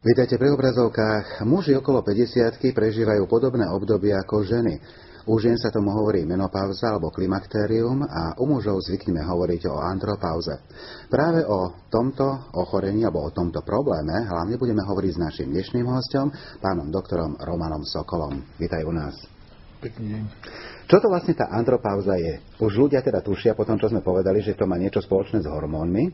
Vítajte pri obrazovkách. Muži okolo 50-ky prežívajú podobné obdobie ako ženy. U žien sa tomu hovorí menopauza alebo klimaktérium a u mužov zvykneme hovoriť o andropauze. Práve o tomto ochorení alebo o tomto probléme hlavne budeme hovoriť s našim dnešným hostom, pánom doktorom Romanom Sokolom. Vítaj u nás. Pekný deň. Čo to vlastne tá andropauza je? Už ľudia teda tušia po tom, čo sme povedali, že to má niečo spoločné s hormónmi?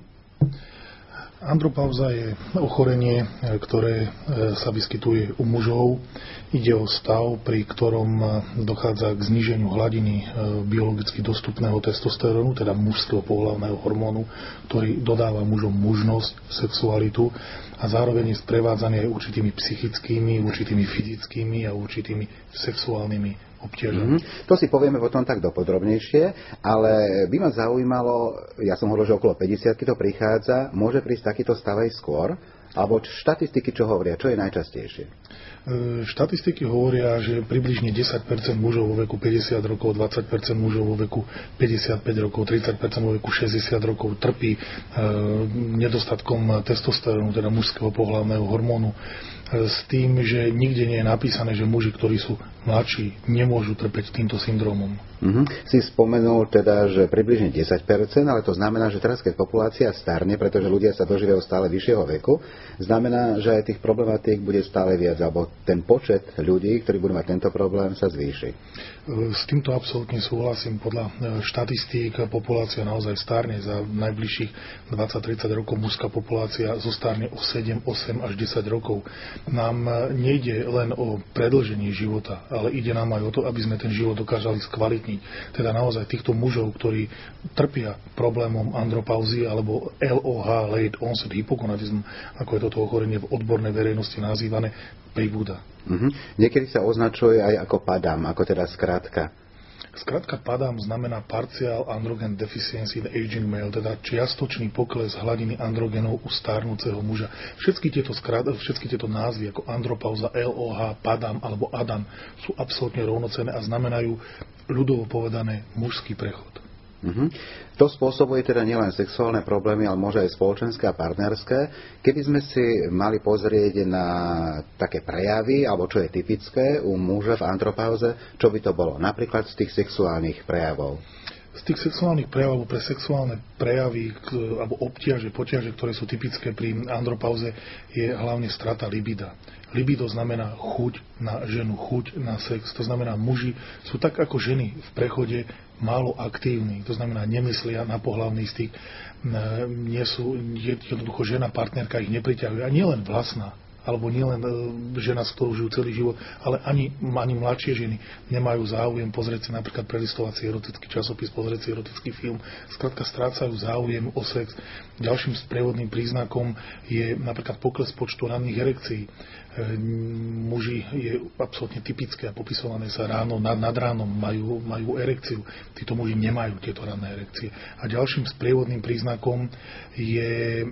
Andropauza je ochorenie, ktoré sa vyskytuje u mužov. Ide o stav, pri ktorom dochádza k zníženiu hladiny biologicky dostupného testosterónu, teda mužského pohlavného hormónu, ktorý dodáva mužom mužnosť, sexualitu a zároveň je sprevádzaný aj určitými psychickými, určitými fyzickými a určitými sexuálnymi obťažami. To si povieme potom tak dopodrobnejšie, ale by ma zaujímalo, ja som hovoril, že okolo 50-ky to prichádza, môže prísť takýto stav aj skôr? Alebo štatistiky čo hovoria, čo je najčastejšie? Štatistiky hovoria, že približne 10% mužov vo veku 50 rokov, 20% mužov vo veku 55 rokov, 30% vo veku 60 rokov trpí nedostatkom testosterónu, teda mužského pohlavného hormónu. S tým, že nikde nie je napísané, že muži, ktorí sú mladší, nemôžu trpeť týmto syndrómom. Si spomenul teda, že približne 10%, ale to znamená, že teraz, keď populácia starne, pretože ľudia sa dožívajú stále vyššieho veku, znamená, že aj tých problematík bude stále viac, alebo ten počet ľudí, ktorí budú mať tento problém, sa zvýši. S týmto absolútne súhlasím. Podľa štatistík populácia naozaj starne. Za najbližších 20-30 rokov mužská populácia zostarne o 7, 8 až 10 rokov. Nám nejde len o predĺženie života, ale ide nám aj o to, aby sme ten život dokázali skvalitniť. Teda naozaj týchto mužov, ktorí trpia problémom andropauzy alebo LOH, Late Onset Hypogonadism, ako je toto ochorenie v odbornej verejnosti nazývané, pribúda. Niekedy sa označuje aj ako PADAM, ako teda skratka. Skratka PADAM znamená Partial Androgen Deficiency in Aging Male, teda čiastočný pokles hladiny androgenov u starnúceho muža. Všetky tieto názvy ako andropauza, LOH, PADAM alebo ADAM sú absolútne rovnocenné a znamenajú ľudovo povedané mužský prechod. To spôsobuje teda nielen sexuálne problémy, ale môže aj spoločenské a partnerské. Keby sme si mali pozrieť na také prejavy, alebo čo je typické u muža v andropauze, čo by to bolo? Napríklad z tých sexuálnych prejavov. Z tých sexuálnych prejavov pre sexuálne prejavy alebo poťaže, ktoré sú typické pri andropauze, je hlavne strata libida. Libido znamená chuť na ženu, chuť na sex. To znamená, muži sú tak ako ženy v prechode málo aktívni. To znamená, nemyslia na pohlavný styk. Jednoducho žena, partnerka ich nepriťahuje. A nielen vlastná, alebo nielen žena, s ktorou žijú celý život, ale ani mladšie ženy nemajú záujem pozrieť si napríklad prelistovací erotický časopis, pozrieť si erotický film. Skrátka strácajú záujem o sex. Ďalším sprievodným príznakom je napríklad pokles počtu ranných erekcií. Muži je absolútne typické a popisované sa ráno, nad ránom majú erekciu. Títo muži nemajú tieto ranné erekcie. A ďalším sprievodným príznakom je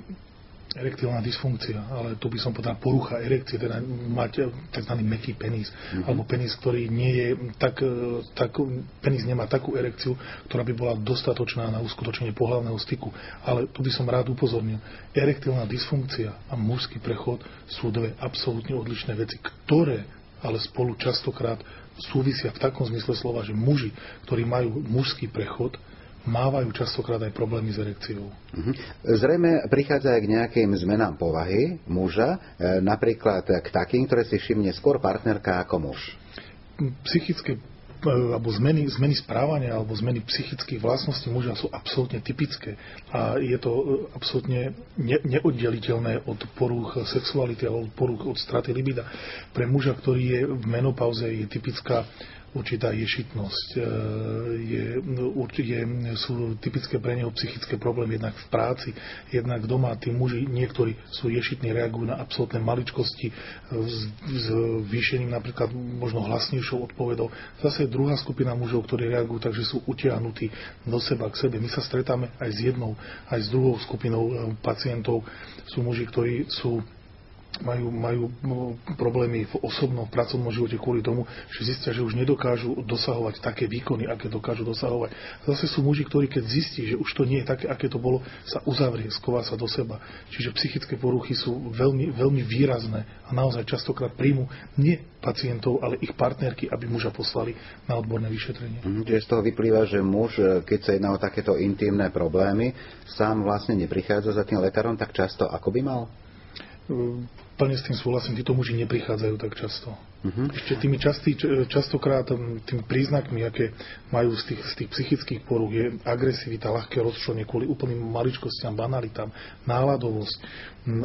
erektilná dysfunkcia, ale tu by som povedal porucha erekcie, teda mať tzv. Mäkký penis, alebo penis, ktorý nie je penis nemá takú erekciu, ktorá by bola dostatočná na uskutočnenie pohlavného styku. Ale tu by som rád upozornil, erektilná dysfunkcia a mužský prechod sú dve absolútne odlišné veci, ktoré ale spolu častokrát súvisia v takom zmysle slova, že muži, ktorí majú mužský prechod, mávajú častokrát aj problémy s erekciou. Zrejme prichádza aj k nejakým zmenám povahy muža, napríklad k takým, ktoré si všimne skôr partnerka ako muž. Psychické alebo zmeny správania alebo zmeny psychických vlastností muža sú absolútne typické a je to absolútne neoddeliteľné od porúch sexuality alebo od porúch od straty libida. Pre muža, ktorý je v menopauze, je typická určitá ješitnosť. Sú typické pre neho psychické problémy, jednak v práci, jednak doma. Tí muži, niektorí sú ješitní, reagujú na absolútne maličkosti s výšením napríklad možno hlasnejšou odpovedou. Zase je druhá skupina mužov, ktorí reagujú, takže sú utiahnutí do seba, k sebe. My sa stretáme aj s jednou, aj s druhou skupinou pacientov. Sú muži, ktorí sú majú problémy v osobnom, v pracovnom živote kvôli tomu, že zistia, že už nedokážu dosahovať také výkony, aké dokážu dosahovať. Zase sú muži, ktorí keď zistí, že už to nie je také, aké to bolo, sa uzavrie, sková sa do seba. Čiže psychické poruchy sú veľmi, veľmi výrazné a naozaj častokrát príjmu nie pacientov, ale ich partnerky, aby muža poslali na odborné vyšetrenie. Čiže z toho vyplýva, že muž, keď sa jedná o takéto intimné problémy, sám vlastne neprichádza za tým lekárom tak často, ako by mal? Plne s tým súhlasím, títo muži neprichádzajú tak často. Ešte tými častokrát tými príznakmi, aké majú z tých psychických porúch, je agresivita, ľahké rozčlenie kvôli úplným maličkostiam, banalitám, náladovosť,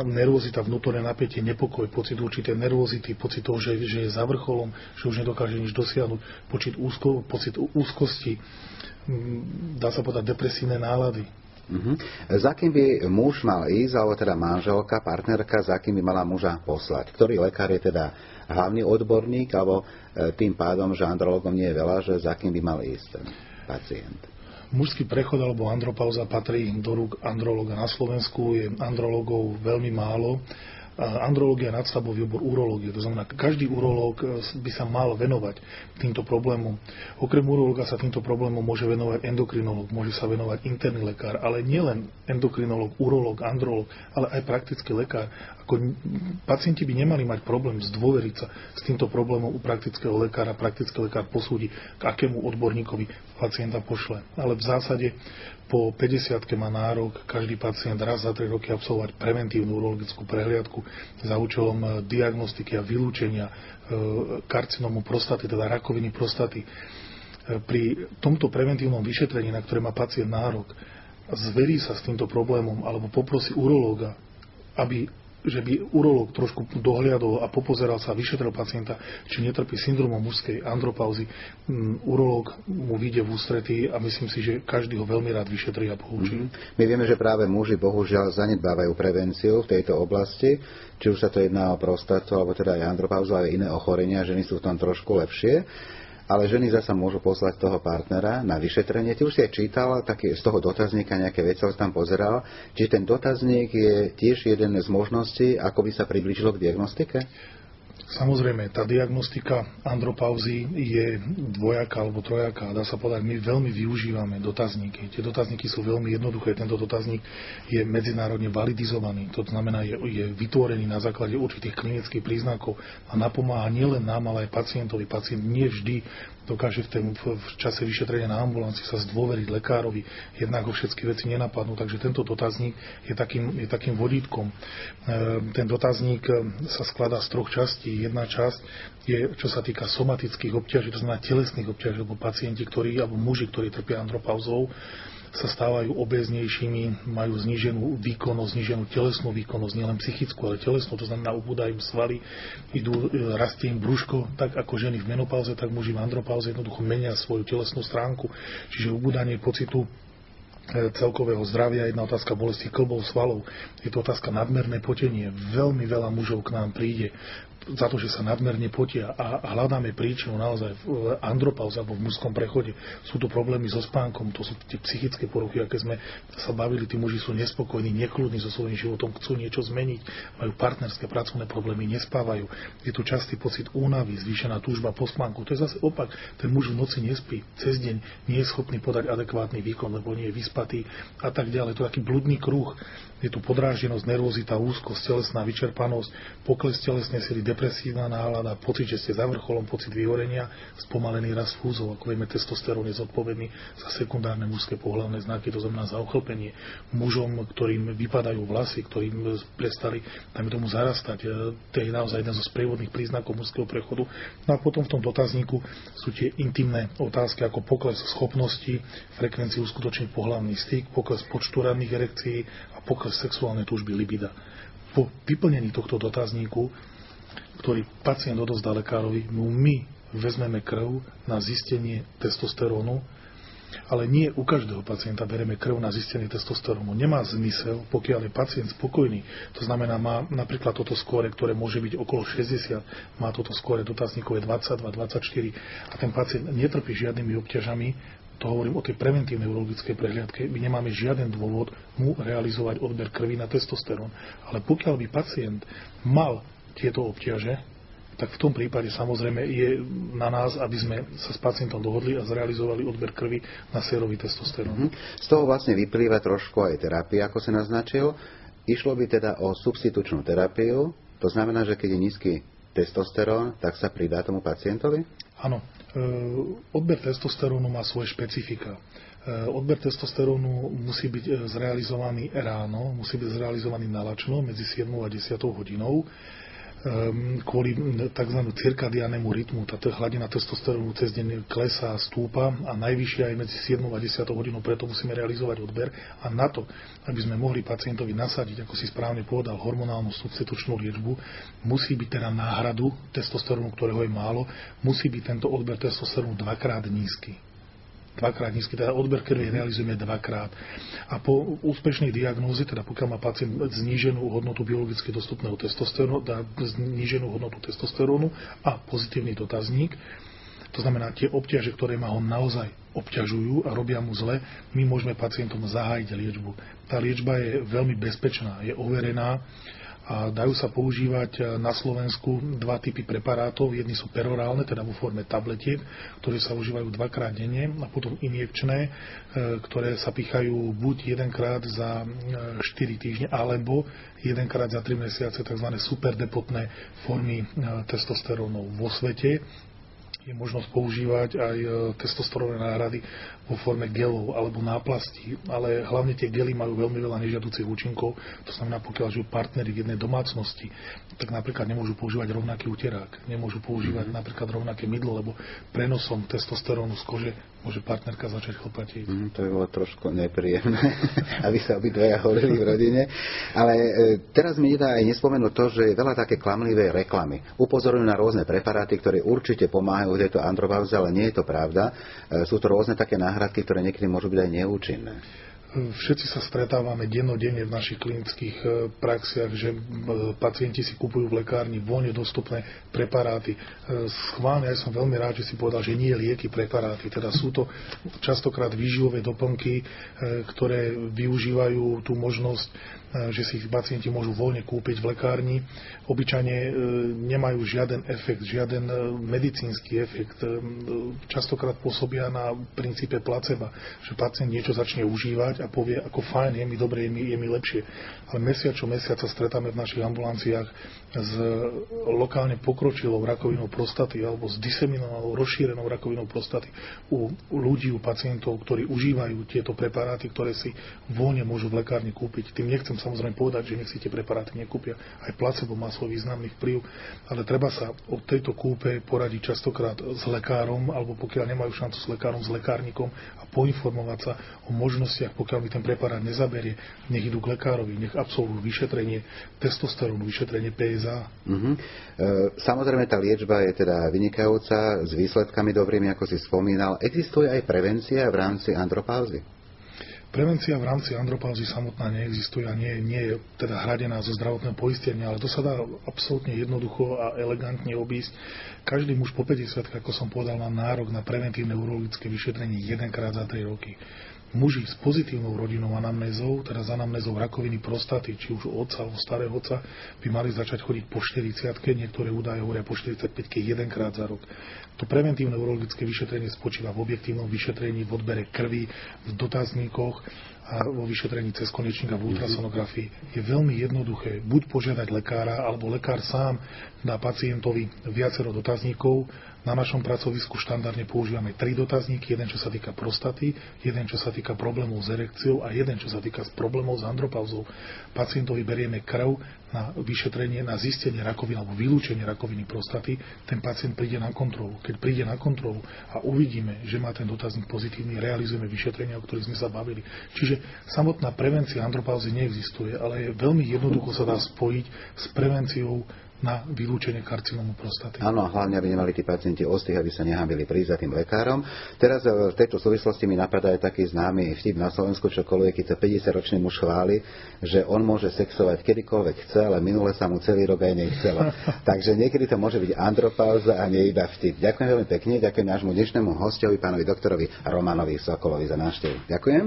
nervozita, vnútorné napätie, nepokoj, pocit určité nervozity, pocit toho, že je za vrcholom, že už nedokáže nič dosiahnuť, pocit úzkosti, dá sa povedať depresívne nálady. Za kým by muž mal ísť, alebo teda manželka, partnerka, za kým by mala muža poslať? Ktorý lekár je teda hlavný odborník, alebo tým pádom, že andrologom nie je veľa, že za kým by mal ísť ten pacient? Mužský prechod alebo andropauza patrí do rúk androloga. Na Slovensku je andrologov veľmi málo. Andrológia je nadstavbový obor urológie. To znamená, každý urológ by sa mal venovať týmto problémom. Okrem urológa sa týmto problémom môže venovať endokrinológ, môže sa venovať interný lekár, ale nielen endokrinológ, urológ, andrológ, ale aj praktický lekár. Pacienti by nemali mať problém zdôveriť sa s týmto problémom u praktického lekára. Praktický lekár posúdi, k akému odborníkovi pacienta pošle. Ale v zásade po 50-ke má nárok každý pacient raz za 3 roky absolvovať preventívnu urologickú prehliadku za účelom diagnostiky a vylúčenia karcinómu prostaty, teda rakoviny prostaty. Pri tomto preventívnom vyšetrení, na ktoré má pacient nárok, zverí sa s týmto problémom alebo poprosí urológa, že by urológ trošku dohliadol a popozeral sa a vyšetril pacienta, či netrpí syndromom mužskej andropauzy. Urológ mu vyjde v ústretí a myslím si, že každý ho veľmi rád vyšetrí a poučí. My vieme, že práve muži bohužiaľ zanedbávajú prevenciu v tejto oblasti, či už sa to jedná o prostatu, alebo teda aj andropauzu, ale iné ochorenia, ženy sú v tom trošku lepšie. Ale ženy zasa môžu poslať toho partnera na vyšetrenie. Ty už si aj čítal z toho dotazníka nejaké veci, ale tam pozeral. Či ten dotazník je tiež jeden z možností, ako by sa priblížilo k diagnostike? Samozrejme, tá diagnostika andropauzy je dvojaká alebo trojaká. Dá sa povedať, my veľmi využívame dotazníky. Tie dotazníky sú veľmi jednoduché. Tento dotazník je medzinárodne validizovaný. To znamená, je vytvorený na základe určitých klinických príznakov a napomáha nielen nám, ale aj pacientovi. Pacient nie vždy dokáže v čase vyšetrenia na ambulancii sa zdôveriť lekárovi, jednak ho všetky veci nenapadnú, takže tento dotazník je takým vodítkom. Ten dotazník sa skladá z 3 častí. Jedna časť je, čo sa týka somatických obťaží, to znamená telesných obťaží, lebo pacienti, alebo muži, ktorí trpia andropauzou, sa stávajú obéznejšími, majú zníženú výkonnosť, zníženú telesnú výkonnosť, nielen psychickú, ale telesnú, to znamená, ubúdajú im svaly, rastie im brúško, tak ako ženy v menopauze, tak muži v andropauze jednoducho menia svoju telesnú stránku, čiže ubúdanie pocitu celkového zdravia, jedna otázka bolesti kĺbov, svalov, je to otázka nadmerné potenie. Veľmi veľa mužov k nám príde za to, že sa nadmerne potia a hľadáme príčinu naozaj v andropauze alebo v mužskom prechode. Sú to problémy so spánkom, to sú tie psychické poruchy, aké sme sa bavili, tí muži sú nespokojní, nekľudní so svojím životom, chcú niečo zmeniť, majú partnerské pracovné problémy, nespávajú. Je tu častý pocit únavy, zvýšená túžba po spánku. To je zase opak. Ten muž v noci nespí, cez deň nie je schopný podať adekvátny výkon, lebo nie je vyspatý a tak ďalej. To je taký bludný kruh. Je tu podráždenosť, nervozita, úzkosť, telesná vyčerpanosť, pokles telesnej sily, depresívna nálada, pocit, že ste za vrcholom, pocit vyhorenia, spomalený rast fúzov. Ako vieme, testosterón je zodpovedný za sekundárne mužské pohlavné znaky, to znamená za ochlpenie. Mužom, ktorým vypadajú vlasy, ktorým prestali, dajme tomu, zarastať, to je naozaj jeden zo sprievodných príznakov mužského prechodu. No a potom v tom dotazníku sú tie intimné otázky ako pokles schopnosti, frekvencii uskutočniť pohlavný styk, pokles počtu ranných erekcií a pokles sexuálnej túžby libida. Po vyplnení tohto dotazníku, ktorý pacient odovzdá lekárovi, my vezmeme krv na zistenie testosterónu, ale nie u každého pacienta bereme krv na zistenie testosterónu. Nemá zmysel, pokiaľ je pacient spokojný. To znamená, má napríklad toto skóre, ktoré môže byť okolo 60, má toto skóre dotazníkové 22, 24 a ten pacient netrpí žiadnymi obťažami, to hovorím o tej preventívnej urologickej prehliadke, my nemáme žiaden dôvod mu realizovať odber krvi na testosterón. Ale pokiaľ by pacient mal tieto obťaže, tak v tom prípade samozrejme je na nás, aby sme sa s pacientom dohodli a zrealizovali odber krvi na sérový testosterón. Z toho vlastne vyplýva trošku aj terapia, ako si naznačil. Išlo by teda o substitučnú terapiu, to znamená, že keď je nízky testosterón, tak sa pridá tomu pacientovi? Áno. Odber testosterónu má svoje špecifika. Odber testosterónu musí byť zrealizovaný ráno, musí byť zrealizovaný nalačno medzi 7 a 10 hodinou, kvôli tzv. Cirkadiánemu rytmu. Táto hladina testosterónu cez deň klesá, stúpa a najvyššia aj medzi 7 a 10 hodinou, preto musíme realizovať odber. A na to, aby sme mohli pacientovi nasadiť, ako si správne povedal, hormonálnu substitučnú liečbu, musí byť teda náhradu testosterónu, ktorého je málo, musí byť tento odber testosterónu dvakrát nízky. Teda odber krvi realizujeme dvakrát. A po úspešnej diagnóze, teda pokiaľ má pacient zníženú hodnotu biologicky dostupného testosterónu, zníženú hodnotu testosterónu a pozitívny dotazník, to znamená tie obťaže, ktoré ma ho naozaj obťažujú a robia mu zle, my môžeme pacientom zahájiť liečbu. Tá liečba je veľmi bezpečná, je overená a dajú sa používať na Slovensku dva typy preparátov. Jedni sú perorálne, teda vo forme tabletiek, ktoré sa užívajú dvakrát denne, a potom injekčné, ktoré sa pichajú buď jedenkrát za 4 týždne, alebo jedenkrát za 3 mesiace, tzv. Superdepotné formy testosterónov. Vo svete je možnosť používať aj testosterónne náhrady vo forme gelov alebo náplastí, ale hlavne tie gely majú veľmi veľa nežiaducich účinkov. To znamená, pokiaľ žijú partneri v jednej domácnosti, tak napríklad nemôžu používať rovnaký uterák, nemôžu používať napríklad rovnaké mydlo, lebo prenosom testosterónu z kože môže partnerka začať chlpatiť. To by bolo trošku nepríjemné, aby sa obidvaja holili v rodine. Ale teraz mi nedá aj nespomenúť to, že je veľa také klamlivé reklamy. Upozorňujú na rôzne preparáty, ktoré určite pomáhajú v tejto andropauze, ale nie je to pravda. Sú to rôzne také náhradky, ktoré niekedy môžu byť aj neúčinné. Všetci sa stretávame dennodenne v našich klinických praxiach, že pacienti si kupujú v lekárni voľne dostupné preparáty. Schválne, ja som veľmi rád, že si povedal, že nie lieky, preparáty. Teda sú to častokrát výživové doplnky, ktoré využívajú tú možnosť, že si ich pacienti môžu voľne kúpiť v lekárni. Obyčajne nemajú žiaden efekt, žiaden medicínsky efekt. Častokrát pôsobia na princípe placeba, že pacient niečo začne užívať a povie, ako fajn, je mi dobre, je mi lepšie. Ale mesiac čo mesiac sa stretáme v našich ambulanciách s lokálne pokročilou rakovinou prostaty alebo s diseminovanou, rozšírenou rakovinou prostaty u ľudí, u pacientov, ktorí užívajú tieto preparáty, ktoré si voľne môžu v lekárni kúpiť. Tým nechcem samozrejme povedať, že nech si tie preparáty nekúpia. Aj placebo má svoj významný vplyv, ale treba sa od tejto kúpe poradiť častokrát s lekárom, alebo pokiaľ nemajú šancu s lekárom, s lekárnikom a poinformovať sa o možnostiach, pokiaľ by ten preparát nezaberie, nech idú k lekárovi, nech absolvujú vyšetrenie testosterónu, vyšetrenie PSA. Samozrejme, tá liečba je teda vynikajúca, s výsledkami dobrými, ako si spomínal. Existuje aj prevencia v rámci andropauzy? Prevencia v rámci andropauzy samotná neexistuje a nie je teda hradená zo zdravotného poistenia, ale to sa dá absolútne jednoducho a elegantne obísť. Každý muž po 50, ako som povedal, má nárok na preventívne urologické vyšetrenie jedenkrát za 3 roky. Muži s pozitívnou rodinnou anamnézou, teda s anamnézou rakoviny prostaty, či už u otca alebo starého otca, by mali začať chodiť po 40-ke, niektoré údaje hovoria po 45-ke jedenkrát za rok. To preventívne urologické vyšetrenie spočíva v objektívnom vyšetrení, v odbere krvi, v dotazníkoch a vo vyšetrení cez konečník a v ultrasonografii. Je veľmi jednoduché buď požiadať lekára, alebo lekár sám dá pacientovi viacero dotazníkov. Na našom pracovisku štandardne používame 3 dotazníky, jeden čo sa týka prostaty, jeden čo sa týka problémov s erekciou a jeden čo sa týka problémov s andropauzou. Pacientovi berieme krv na vyšetrenie, na zistenie rakoviny alebo vylúčenie rakoviny prostaty. Ten pacient príde na kontrolu. Keď príde na kontrolu a uvidíme, že má ten dotazník pozitívny, realizujeme vyšetrenia, o ktorých sme sa bavili. Čiže samotná prevencia andropauzy neexistuje, ale je veľmi jednoducho sa dá spojiť s prevenciou na vylúčenie karcinómu prostaty. Áno, a hlavne, aby nemali tí pacienti ostých, aby sa nehábili prísť za tým lekárom. Teraz v tejto súvislosti mi napadá aj taký známy vtip na Slovensku, čokoľvek, keď sa 50-ročný muž chváli, že on môže sexovať kedykoľvek chce, ale minule sa mu celý rok aj nechcelo. Takže niekedy to môže byť andropauza a nie iba vtip. Ďakujem veľmi pekne, ďakujem nášmu dnešnému hostovi, pánovi doktorovi Romanovi Sokolovi za návštevu. Ďakujem.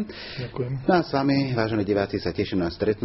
Ďakujem. No a s vami, vážení diváci, sa teším na stretnutie